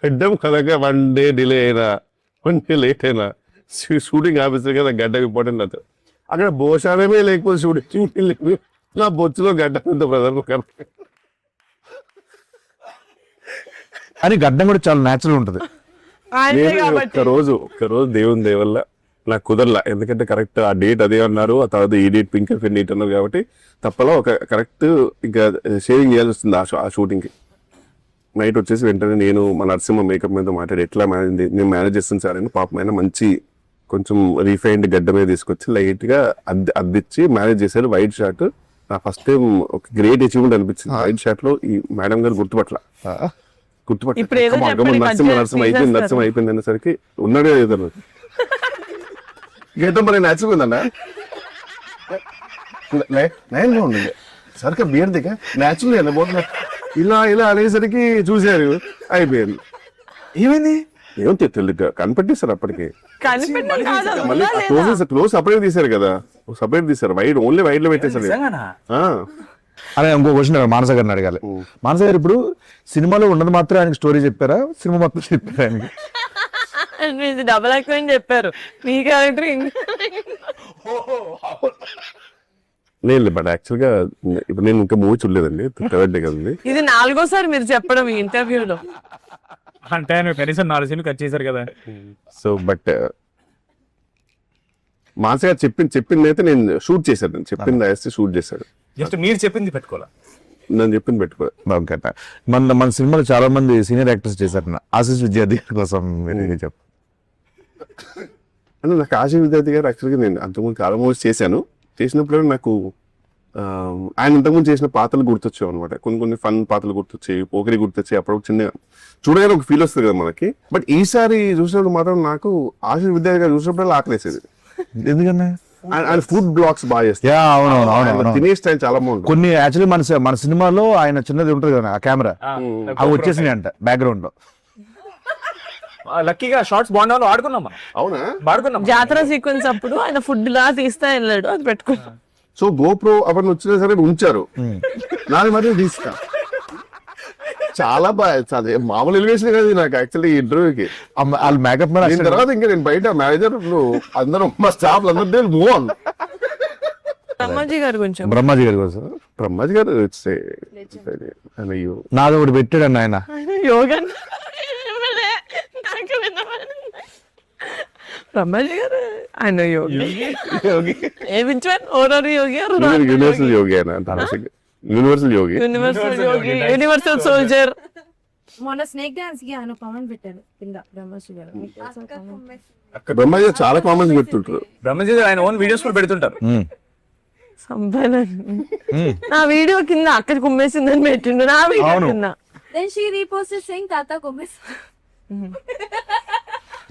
గడ్డం కనుక 1 day డిలే అయినా 1 day లేట్ అయినా షూటింగ్ ఆఫీసర్ కదా గడ్డం ఇంపార్టెంట్ అవుతుంది. అక్కడ భోషానమే లేకపోతే షూటింగ్ లేదు, నా బొచ్చులో గడ్డం ఉంది బ్రదర్. అని గడ్డం కూడా చాలా న్యాచురల్ ఉంటుంది. ఒక్కరోజు దేవుని దయ వల్ల నాకు కుదరలా, ఎందుకంటే కరెక్ట్ ఆ డేట్ అదే అన్నారు, ఆ తర్వాత ఈ డేట్ పింక్ అండ్ డేట్ అన్నారు కాబట్టి తప్పలా ఒక కరెక్ట్ ఇంకా షేవింగ్ చేయాల్సి వస్తుంది ఆ షూటింగ్ కి. నైట్ వచ్చేసి వెంటనే నేను మా నరసింహ మేకప్ మీద మాట్లాడి ఎట్లా నేను మేనేజ్ చేస్తాను సార్ అని పాపం ఆయన మంచి కొంచెం రీఫైన్డ్ గడ్డ మీద తీసుకొచ్చి లైట్ గా అద్దిచ్చి మేనేజ్ చేశారు. వైట్ షార్ట్ నా ఫస్ట్ టైం ఒక గ్రేట్ అచీవ్మెంట్ అనిపించింది. వైట్ షార్ట్ లో ఈ మేడం గారు గుర్తుపట్ల ఇప్పుడు ఏదో చెప్పండి, నరసింహ అయిపోయింది అనేసరికి ఉన్నాడే ఏదో గీతం మరి నచ్చిపోయిందన్న నయంగా ఉండండి సరిగ్గా బియర్ దిగా న్యాచురల్ పోతున్నా ఇలా అనేసరికి చూశారు అయిపోయింది. ఏమైంది ఏమో తెలియదు కనిపెట్టేశారు అప్పటికి. మళ్ళీ క్లోజ్ సపరేట్ తీశారు కదా, సపరేట్ తీశారు. వైడ్ ఓన్లీ వైడ్ లో పెట్టేశారు. అదే ఇంకో క్వశ్చన్ మానస గారిని అడగాలి. మానస గారు ఇప్పుడు సినిమాలో ఉన్నది మాత్రం ఆయనకి స్టోరీ చెప్పారా, సినిమా మొత్తం చెప్పారా ఆయనకి? డబల్ యాక్టింగ్ చెప్పారు మీ క్యారెక్టర్. లేదు బట్ యాక్చువల్ గా ఇప్పుడు నేను ఇంకా మూవీ చూడలేదండి, థర్డ్ డే కదండి. ఇది 4గోసారి మీరు చెప్పడం ఈ ఇంటర్వ్యూలో. అంటే ఆయన కనీసం 4 సీన్లు కట్ చేశారు కదా. సో బట్ మానస గారు చెప్పింది అయితే నేను షూట్ చేశాను. నేను చెప్పింది వేస్తే షూట్ చేశాడు. జస్ట్ మీరు చెప్పింది పెట్టుకోవాలా, నేను చెప్పింది పెట్టుకో. మన సినిమాలో చాలా మంది సీనియర్ యాక్టర్స్ చేశారు. ఆశీష్ విద్యార్థి కోసం మీరు చెప్పు. అంటే నాకు ఆశీష్ విద్యార్థి గారు యాక్చువల్గా నేను అంతకుముందు చాలా మూవీస్ చేశాను. చేసినప్పుడు నాకు ఆయన ఇంతకుముందు చేసిన పాత్రలు గుర్తొచ్చావు అనమాట. కొన్ని ఫన్ పాత్రలు గుర్తొచ్చాయి, పోకరి గుర్తొచ్చాయి. అప్పుడు చిన్న చూడగానే ఒక ఫీల్ వస్తుంది కదా మనకి. బట్ ఈసారి చూసినప్పుడు మాత్రం నాకు ఆశీష్ విద్యార్థి గారు చూసినప్పుడు ఆకలేసేది. ఎందుకన్నా ఆయన ఫుడ్ బ్లాగ్స్ బాగా చేస్తారు, తినే స్టైల్ చాలా బాగుంటుంది. కొన్ని యాక్చువల్లీ మన సినిమాలో ఆయన చిన్నది ఉంటుంది కదా ఆ కెమెరా, అవి వచ్చేసినాయి అంట బ్యాక్గ్రౌండ్ లో. లక్కీగా షార్ట్స్ బాగుండాలో ఆడుకున్నాం. అవునా, ఆడుకున్నాం. జాతర సీక్వెన్స్ అప్పుడు ఆయన ఫుడ్ లా తీస్తా వెళ్ళాడు, అది పెట్టుకున్నాం. సో గోప్రో అవన్నీ వచ్చినా సరే ఉంచారు. నాది మరి తీసుకా చాలా బాగా మామూలు ఎలివేషన్ కదా నాకు యాక్చువల్లీ ఈ ఇంటర్వ్యూకి. వాళ్ళు మేకప్ తర్వాత ఇంకా నేను బయట మేనేజర్ అందరూ మా స్టాఫ్ అందరూ మూవ్ ఆన్. బ్రహ్మాజీ గారు కొంచెం బ్రహ్మాజీ గారి కోసం బ్రహ్మాజీ గారు నాది ఒకటి పెట్టాడు ఆయన యోగా. బ్రహ్మాజీ గారు ఆయన యోగి. యూనివర్సల్ యోగి ఆయన, యూనివర్సల్ యోగి, యూనివర్సల్ సోల్జర్. మొన్న స్నేక్ డాన్స్ కి ఆయన కామెంట్ పెట్టారు కింద బ్రహ్మశ్రీ గారు. బ్రహ్మాజీ గారు చాలా కామెంట్స్ పెడుతుంటారు. బ్రహ్మజీ ఆయన ఓన్ వీడియోస్ కూడా పెడుతుంటారు. నా వీడియో కింద అక్కడ కుమ్మేసిందని పెట్టిండు, నా వీడియో కింద. Then she reposted saying తాత కుమ్మేస్.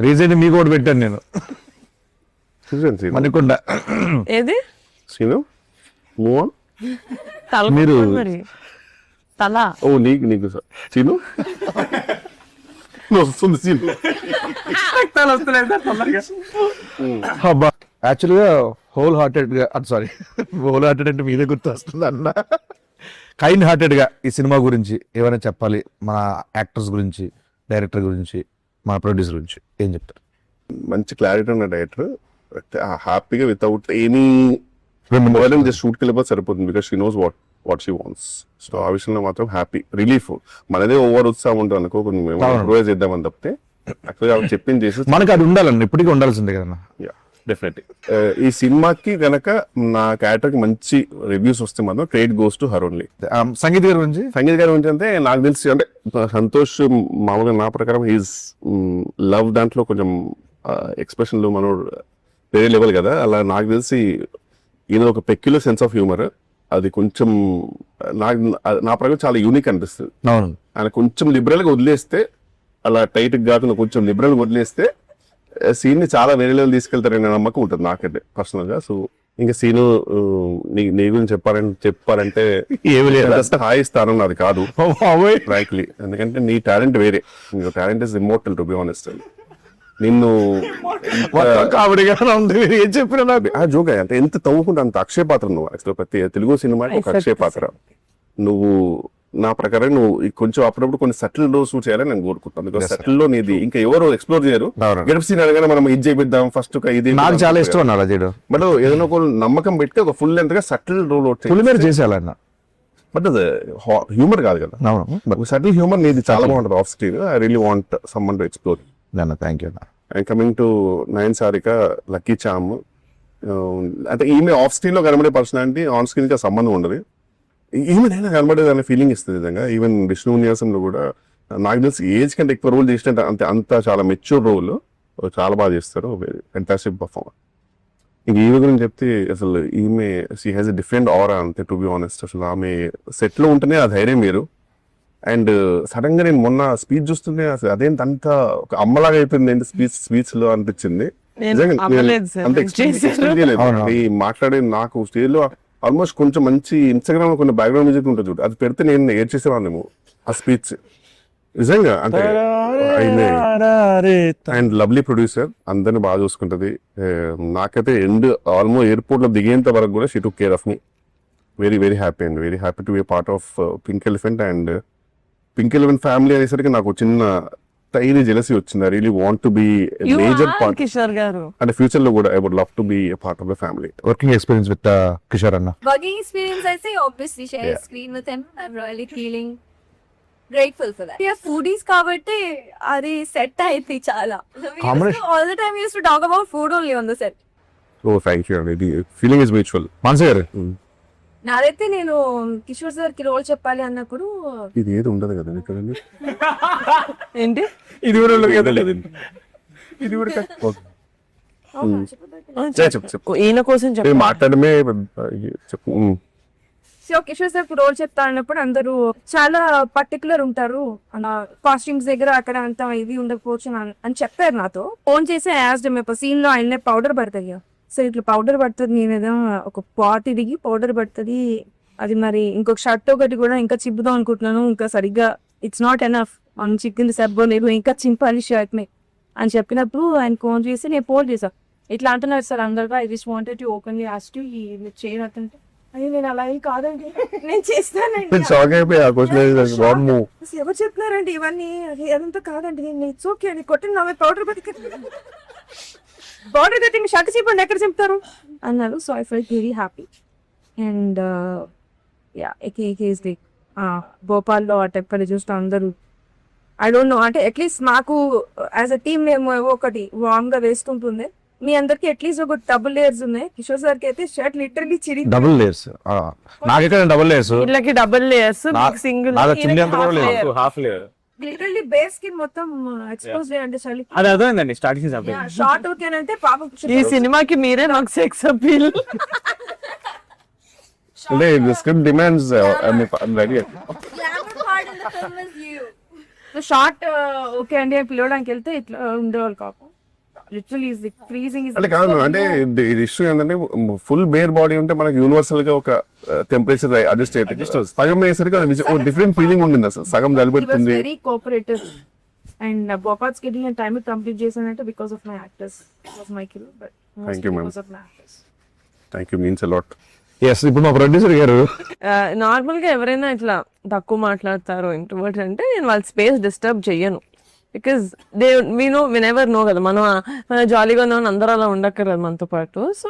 రీసెంట్ మీకు ఒకటి పెట్టాను నేను మణికొండ. ఏది సీను మూవ్ ఆన్. తల మీరు మరి తల ఓ నీకు సీను వస్తుంది సీను. యాక్చువల్ గా హోల్ హార్టెడ్ గా హోల్ హార్టెడ్ అంటే మీదే గుర్తు వస్తుంది అన్న. కైండ్ హార్టెడ్ గా ఈ సినిమా గురించి ఏమైనా చెప్పాలి, మన యాక్టర్స్ గురించి, డైరెక్టర్ గురించి, మన ప్రొడ్యూసర్ గురించి ఏం చెప్తారు? మంచి క్లారిటీ ఉన్న డైరెక్టర్, హ్యాపీగా వితౌట్ ఎనీ జస్ట్ షూట్కి వెళ్ళిపోతే సరిపోతుంది. Because she knows what she wants. So ఆ విషయంలో మాత్రం హ్యాపీ, రిలీఫ్. మనదే ఓవర్ ఉత్సాహం ఉంటుంది అనుకో, కొంచెం ఇంప్రూవైజ్ చేద్దామని తప్పితే యాక్చువల్గా చెప్పింది చేసి మనకి అది ఉండాలండి, ఇప్పటికీ ఉండాల్సిందే కదన్నా. డెఫినెట్లీ ఈ సినిమాకి గనక నా క్యారెక్టర్ కి మంచి రివ్యూస్ వస్తే మాత్రం credit goes to her only. Sangeet గారి గురించి అంటే నాకు తెలిసి అంటే సంతోష్ మామూలుగా నా ప్రకారం హీస్ లవ్ దాంట్లో కొంచెం ఎక్స్ప్రెషన్లు మనం వేరే లెవెల్ కదా. అలా నాకు తెలిసి ఈయన ఒక పెక్యులర్ సెన్స్ ఆఫ్ హ్యూమర్, అది కొంచెం నా ప్రకారం చాలా యూనిక్ అనిపిస్తుంది. ఆయన కొంచెం లిబరల్ గా వదిలేస్తే, అలా టైట్ కాకుండా కొంచెం లిబరల్ గా వదిలేస్తే సీన్ ని చాలా వేరే లెవెల్ తీసుకెళ్తారనే నమ్మకం ఉంటుంది నాకైతే పర్సనల్ గా. సో ఇంకా సీను నీ గురించి చెప్పాలంటే హాయి స్థానం నాది కాదు ఫ్రాంక్లీ, ఎందుకంటే నీ టాలెంట్ వేరే. నీ talent is immortal to be honest. నిన్ను ఏం చెప్పినా నాకు జోగా అంటే ఎంత తవ్వుకుంటే అంత అక్షయ పాత్ర నువ్వు. యాక్చువల్ ప్రతి తెలుగు సినిమాకి ఒక అక్షయ పాత్ర నువ్వు. నా ప్రకారం నువ్వు కొంచెం అప్పుడప్పుడు కొన్ని సటిల్ లో షూట్ చేయాలని నేను కోరుకుంటాను. బికాస్ సటిల్ లో నీది ఇంకా ఎవరు ఎక్స్ప్లోర్ చేయరు. గెటప్ సీన్ అనగానే మనం ఇది చేపిద్దాం ఫస్ట్ ఇది నాకు చాలా ఇష్టం అన్న అలా చేయడం. బట్ ఏదైనా ఒక నమ్మకం పెట్టి ఒక ఫుల్ లెంత్ గా సటిల్ రోల్ ఫుల్ మీద చేసేయాలన్న. బట్ అది హ్యూమర్ కాదు కదా. సటిల్ హ్యూమర్ నీది చాలా బాగుంటుంది off screen. I really want someone to explore. Thank you అన్న. And coming to Nayan Sarika, lucky charm, అంటే ఈమె ఆఫ్ స్క్రీన్ లో కనబడే పర్సనాలిటీ ఆన్ స్క్రీన్ కి సంబంధం ఉండదు. ఈమెనైనా కనబడేది అనే ఫీలింగ్ ఇస్తుంది నిజంగా. ఈవెన్ విష్ణు విన్యాసంలో కూడా నాకు తెలిసి ఏజ్ కంటే ఎక్కువ రోల్ చేసినట్టు అంత చాలా మెచ్యూర్ రోల్, చాలా బాగా చేస్తారు, ఫెంటాస్టిక్ పర్ఫార్మర్. ఇంక ఈమె గురించి చెప్తే అసలు ఈమె షీ హ్యాస్ ఎ డిఫరెంట్ ఆరా అంతే, టు బి ఆనెస్ట్. అసలు ఆమె సెట్ లో ఉంటేనే ఆ ధైర్యం మీరు. అండ్ సడన్ గా నేను మొన్న స్పీచ్ చూస్తుంటే అసలు అదేంటి అంత ఒక అమ్మలాగా అయిపోయింది ఏంటి స్పీచ్ లో అనిపించింది. నిజంగా అమ్మలేదు సార్, అంత ఎక్స్పెక్ట్ చేయలేదు. ఈ మాట్లాడే నాకు స్టేజ్ లో ఆల్మోస్ట్ కొంచెం మంచి ఇన్స్టాగ్రామ్ లో కొన్ని బ్యాక్గ్రౌండ్ మ్యూజిక్ ఉంటుంది చూడు, అది పెడితే నేను ఏడ్చేసేవాళ్ళేమో ఆ స్పీచ్. నిజంగా అంటే అండ్ లవ్లీ ప్రొడ్యూసర్, అందరిని బాగా చూసుకుంటది. నాకైతే ఆల్మోస్ట్ ఎయిర్పోర్ట్ లో దిగేంత వరకు కూడా she took care of me. Very very happy and very happy to be part of Pink Elephant. And Pink Elephant family అనేసరికి నాకు చిన్న టైనీ జెలసీ వచ్చింది. I really want to be major part Kishore garu. అంటే future లో కూడా I would love to be a part of the family. Working experience with Kishore anna. Working experience, I say obviously share a screen with him. I'm really feeling grateful for that. Yeah, foodies kabatti adi set ayithi chala. All the time we used to talk about food only on the set. Oh thank you అండి, feeling is mutual. మనసు గారు నాదైతే నేను Kishore sir కి role చెప్పాలి అన్నప్పుడు ఇది ఏది ఉండదు కదా ఇక్కడ. ఏంటి ఇది కూడా ఇది కూడా చెప్పు ఈయన కోసం నేను చెప్పాలి. మాట్లాడమే చెప్పు. సో కిషోర్ సార్ రోల్ చెప్తా అన్నప్పుడు అందరూ చాలా పర్టికులర్ ఉంటారు, కాస్ట్యూమ్స్ దగ్గర అక్కడ అంత ఇది ఉండకపోవచ్చు అని చెప్పారు నాతో. ఫోన్ చేసి యాజ్డ్ మేము సీన్ లో ఆయన పౌడర్ పడుతుంది, సో ఇట్లా పౌడర్ పడుతుంది, నేనేదో ఒక పాట్ ఇదిగి పౌడర్ పడుతుంది, అది మరి ఇంకొక షర్ట్ ఒకటి కూడా ఇంకా చిప్పుదాం అనుకుంటున్నాను, ఇంకా సరిగ్గా ఇట్స్ నాట్ ఎనఫ్, మనం చిక్కింది సబ్బో లేదు, ఇంకా చింపాలి షర్ట్ ని అని చెప్పినప్పుడు ఆయన ఫోన్ చేసి నేను ఫోన్ చేసా, ఇట్లా అంటున్నారు సార్ అందరుగా, I just wanted to openly ask you చేయనట్టుంటే అది నేను అలా ఏం కాదండి నేను చేస్తానండి. షాక్ అయిపోయి ఆ క్వశ్చన్ అసలు ఎవరు చెప్తున్నారండి ఇవన్నీ, అది అదంతా కాదండి, నేను ఇట్స్ ఓకే అని కొట్టిన నా పౌడర్ పౌడర్ కట్టింగ్ షర్ట్ చెప్పండి ఎక్కడ చెప్తారు అన్నారు. So I felt very happy. And yeah is the భోపాల్లో ఆ టెంపర్ చూస్తే అందరూ ఐ డోంట్ నో, అంటే అట్లీస్ట్ మాకు యాజ్ అ టీమ్ మేము ఒకటి వార్మ్ గా వేసుకుంటుంది, మీ అందరికి అట్లీస్ట్ ఒక డబుల్ లేయర్స్ ఉన్నాయి. కిషోర్ సార్ కి అయితే షర్ట్ లిటరలీ చిరి డబుల్ లేయర్స్, నాకెక్కడ డబుల్ లేయర్స్, వీళ్ళకి డబుల్ లేయర్స్, సింగిల్ చింది అంత కూడా లేదు. హాఫ్ లేయర్ లిటరలీ బేస్ కి మొత్తం ఎక్స్పోజ్ చేయండి చలి. అది అర్థమైందండి స్టార్టింగ్ షార్ట్ ఓకేనంటే పాపం ఈ సినిమాకి మీరే నాకు సెక్స్ అపీల్. అంటే script demands ready. Glamour part in the film is you. Short okay అండి అని పిలవడానికి వెళ్తే ఇట్లా ఉండేవాళ్ళు కాపు. లిటరలీ ఇస్ ఫ్రీజింగ్ ఇస్ అంటే కాదు, అంటే ఇది ఇష్యూ ఏంటంటే ఫుల్ బేర్ బాడీ ఉంటే మనకి యూనివర్సల్ గా ఒక టెంపరేచర్ అడ్జస్ట్ అయితే సగం అయ్యేసరికి డిఫరెంట్ ఫీలింగ్ ఉండింది. అసలు సగం జలిపెడుతుంది. Very cooperative and Bhopal schedule and time complete చేశానంటే because of my actors, was my kill, but Thank you, ma'am. Because of my actors. Thank you, means a lot. Yes, ఇప్పుడు మా ప్రొడ్యూసర్ గారు normal గా ఎవరైనా ఇట్లా తక్కువ మాట్లాడతారు ఇంట్రోవర్ట్ అంటే నేను వాళ్ళ స్పేస్ డిస్టర్బ్ చెయ్యను, బికాస్ నెవర్ నో కదా, మనం జాలీగా ఉన్నామని అందరూ అలా ఉండక్కర్లేదు మనతో పాటు. సో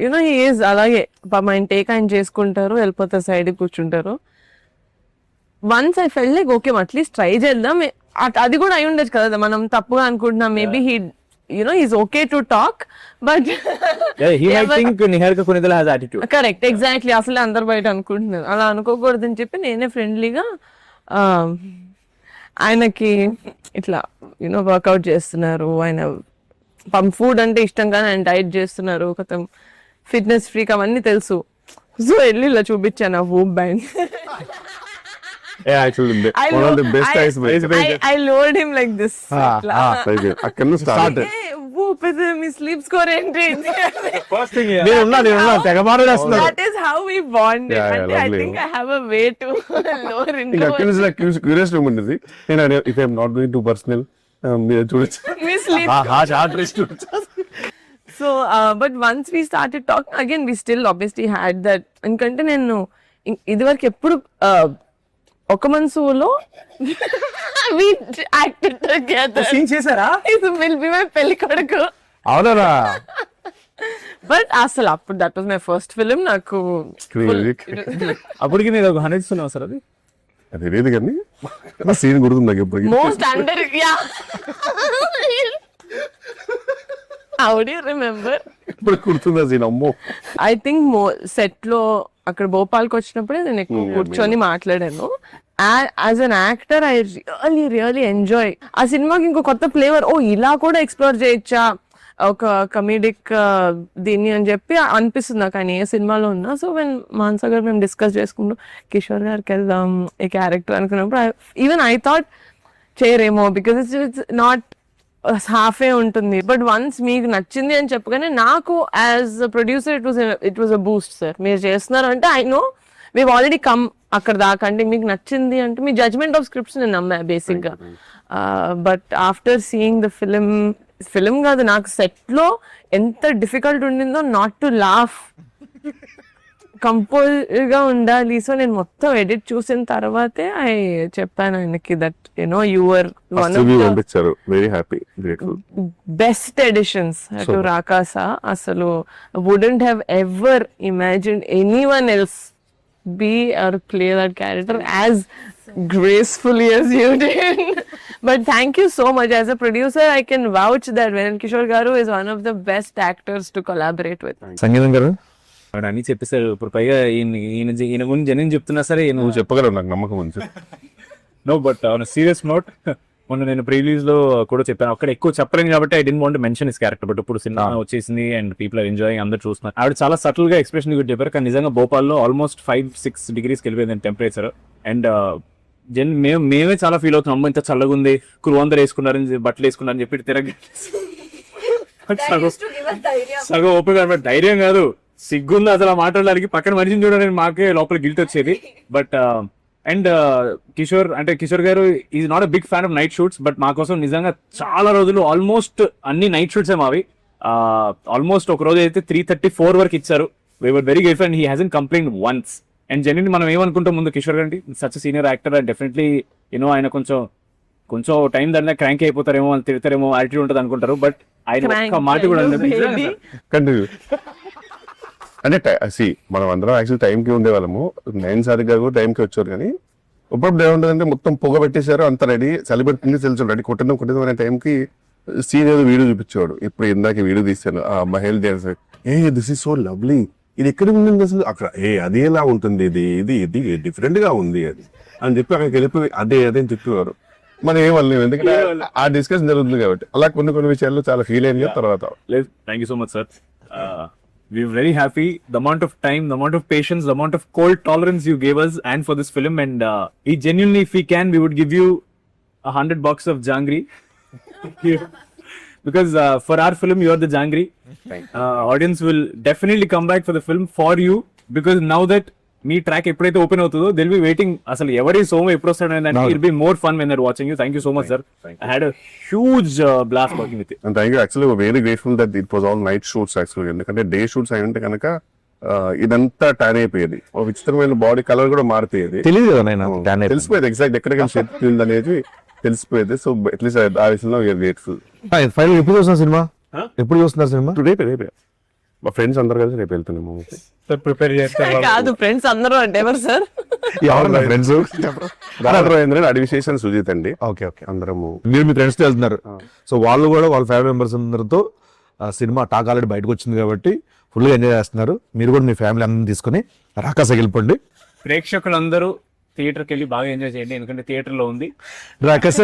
యూనో హీ ఈజ్ అలాగే ఆయన టేక్ ఆయన చేసుకుంటారు, వెళ్ళిపోతారు, సైడ్ కూర్చుంటారు. Once I fell like okay at least try చేద్దాం, అది కూడా అయి ఉండొచ్చు కదా, మనం తప్పుగా అనుకుంటున్నాం, maybe he he's okay to talk, but he might think Niharika Kunidala has attitude. Correct, exactly, అసలు అందరు బయట అనుకుంటున్నారు, అలా అనుకోకూడదని చెప్పి నేనే ఫ్రెండ్లీగా ఆయనకి ఇట్లా వర్కౌట్ చేస్తున్నారు, ఆయన ఫుడ్ అంటే ఇష్టం కానీ ఆయన డైట్ చేస్తున్నారు, కొత్త ఫిట్నెస్ ఫ్రీక్ అవన్నీ తెలుసు. సో వెళ్ళి ఇలా చూపించాను ఆ VOOC band. Yeah, actually, one of the best eyes. I lowered him like this. అక్కడ నుంచి start. Whoop is me sleep score ఏంటి? First thing, నేను తెగ మాట్లాడేస్తున్నాను. That is how we bonded. Yeah, And I lovely. think I have a way to lower ఇంకా అక్కడ into నుంచి నాకు curious ఉండేది. నేను if I'm not going to personal మీరు చూడొచ్చు. we sleep. So, but once we started talking, again, we still obviously had that. ఎందుకంటే నేను ఇదివరకు ఎప్పుడు ఒక మనసులో we acted together. సీన్ చేశారా? It will be my పెళ్లి కొడుకు. అవునా? బట్ అసలు అప్పుడు that was my first film. నాకు అప్పటికి నేను 100 ఇస్తున్నావు సార్. అది తెలియదు కానీ సీన్ గుర్తుంది నాకు ఎప్పటికీ. Most under how do you remember? ఇప్పుడు గుర్తుందా సీన్? అమ్మో, ఐ థింక్ సెట్ లో అక్కడ భోపాల్కి వచ్చినప్పుడే నేను ఎక్కువ కూర్చొని మాట్లాడాను. As an actor I really enjoy ఆ సినిమాకి. ఇంకో కొత్త ఫ్లేవర్, ఓ ఇలా కూడా ఎక్స్ప్లోర్ చేయొచ్చా ఒక కమీడిక్ దీన్ని అని చెప్పి అనిపిస్తుంది నాకు ఆయన ఏ సినిమాలో ఉన్నా. సో వెన్ మాన్సా గారు మేము డిస్కస్ చేసుకుంటూ కిషోర్ గారికి వెళ్దాం ఈ క్యారెక్టర్ అనుకున్నప్పుడు ఈవెన్ ఐ థాట్ చేయరేమో, బికాస్ ఇట్స్ నాట్ హాఫే ఉంటుంది. బట్ వన్స్ మీకు నచ్చింది అని చెప్పగానే నాకు as producer it was a boost. Sir మీరు చేస్తున్నారు అంటే I know we've already come అక్కడ దాకా. అంటే మీకు నచ్చింది అంటే మీ జడ్జ్మెంట్ ఆఫ్ స్క్రిప్ట్స్ నేను నమ్మా బేసిక్గా. But after seeing the film కాదు, నాకు సెట్ లో ఎంత డిఫికల్ట్ ఉండిందో నాట్ టు లాఫ్, కంపోజ్ గా ఉండాలి. సో నేను మొత్తం ఎడిట్ చూసిన తర్వాతే ఐ చెప్పాను ఆయనకి that you know your one of the పంపించారు. Very happy, grateful. Best editions to రాకాసా. అసలు wouldn't have ever imagined anyone else be or play that character as gracefully as you did. But thank you so much. As a producer, I can vouch that Venan Kishore Garu is one of the best actors to collaborate with. సంగీతం గారు వాడు అన్ని చెప్పేశారు. ఇప్పుడు పైగా ఈయన గురించి జనం చెప్తున్నా సరే నువ్వు చెప్పగలవు, నాకు నమ్మకం ఉంది. No, but on serious note మొన్న నేను ప్రీలీజ్ లో కూడా చెప్పాను. అక్కడ ఎక్కువ చెప్పలేను కాబట్టి I don't want mention his character. But ఇప్పుడు సినిమా వచ్చేసింది అండ్ పీపుల్ ఆర్ ఎంజాయింగ్, అందరూ చూస్తున్నారు. ఆవిడ చాలా సటిల్ గా ఎక్స్ప్రెషన్ కూడా చెప్పారు. కానీ నిజంగా భోపాల్లో ఆల్మోస్ట్ 5-6 degrees వెళ్ళిపోయింది టెంపరేచర్. అండ్ మేమే చాలా ఫీల్ అవుతున్నాం, అమ్మ ఇంత చల్లగా ఉంది, అందరు వేసుకున్నారని బట్టలు వేసుకున్నారని చెప్పి తిరగ సగం ఓపిక. ధైర్యం కాదు, సిగ్గుంది అసలు మాట్లాడడానికి. పక్కన మనిషిని చూడడానికి మాకే లోపల గిల్ట్ వచ్చేది. But and Kishore garu is not a big fan of night shoots. But మా కోసం నిజంగా చాలా రోజులు ఆల్మోస్ట్ అన్ని నైట్ షూట్స్ మావి. ఆల్మోస్ట్ ఒక రోజు అయితే 3:34 వరకు ఇచ్చారు. We were very grateful and he hasn't complaint once. And genuinely మనం ఏమనుకుంటాం ముందు కిషోర్ గారి such senior actor and definitely you know ఆయన కొంచెం టైం దాని క్రాంక్ అయిపోతారేమో, అని తిడతారేమో, యాటిట్యూడ్ ఉంటుంది అనుకుంటారు. బట్ ఆయన ఒక్క మాట కూడా కంటిన్యూ అంటే మనం అందరం యాక్చువల్ టైంకి ఉండేవాళ్ళము. 9 సార్లు గారు టైంకి వచ్చారు. కానీ ఇప్పుడు ఏముంటుందంటే మొత్తం పొగ పెట్టేశారు, అంత రెడీ, చలిపెట్టింది తెలుసు రెడీ, కొట్టిన అనే టైంకి సీన్ ఏదో వీడియో చూపించేవాడు. ఇప్పుడు ఇందాక వీడియో తీశాను మహేల్ dance. This is so lovely, ఇది ఎక్కడ ఉంది అసలు, అక్కడ అది ఎలా ఉంటుంది, ఇది డిఫరెంట్ గా ఉంది అది అని చెప్పి అక్కడికి వెళ్ళిపోయి అదే అని చెప్పేవారు. మనం ఏమనలేము, ఎందుకంటే ఆ డిస్కషన్ జరుగుతుంది కాబట్టి. అలా కొన్ని విషయాల్లో చాలా ఫీల్ అయిన తర్వాత. Thank you so much sir. We're very happy. The amount of time, the amount of patience, the amount of cold tolerance you gave us and for this film. And we genuinely, if we can, we would give you $100 of jangri. Because for our film, you are the jangri. Audience will definitely come back for the film for you. Because now that me track ఎప్పుడైతే open అవుతుందో Dil be waiting. అసలు ఎవరి సోమ ఎప్పుడు వస్తాడు అంటే it be more fun when they're watching you. Thank you so much sir. I had a huge blast working with you. And thank you. Actually very grateful that it was all night shoots యాక్చువల్గా. ఎందుకంటే day shoots అయి ఉంటే కనుక ఇదంతా tan అయిపోయేది, ఒక విచిత్రమైన body colour కూడా మారిపోయేది. తెలియదు కదా నేను తెలిసిపోయేది ఎగ్జాక్ట్ ఎక్కడికైనా షేప్ అనేది తెలిసిపోయేది. సో అట్లీస్ట్ ఆ విషయంలో వీఆర్ గ్రేట్ఫుల్. ఫైనల్ ఎప్పుడు చూస్తున్నారు సినిమా? ఎప్పుడు చూస్తున్నారు సినిమా? రేపే మా ఫ్రెండ్స్ అందరు కలిసి రేపు వెళ్తున్నాము. ప్రిపేర్ చేస్తారు కాదు ఫ్రెండ్స్ అందరూ అంటే ఎవరు సార్? ఫ్రెండ్స్ అడివిశేషన్ సుజిత్ అండి. ఓకే అందరము మీరు మీ ఫ్రెండ్స్ తో వెళ్తున్నారు. సో వాళ్ళు కూడా వాళ్ళ ఫ్యామిలీ మెంబర్స్ అందరితో సినిమా టాక్ ఆల్రెడీ బయటకు వచ్చింది కాబట్టి ఫుల్గా ఎంజాయ్ చేస్తున్నారు. మీరు కూడా మీ ఫ్యామిలీ అందరిని తీసుకుని రాకాసకి వెళ్ళిపోండి. ప్రేక్షకులందరూ థియేటర్కి వెళ్ళి బాగా ఎంజాయ్ చేయండి, ఎందుకంటే థియేటర్ లో ఉంది రాకాస.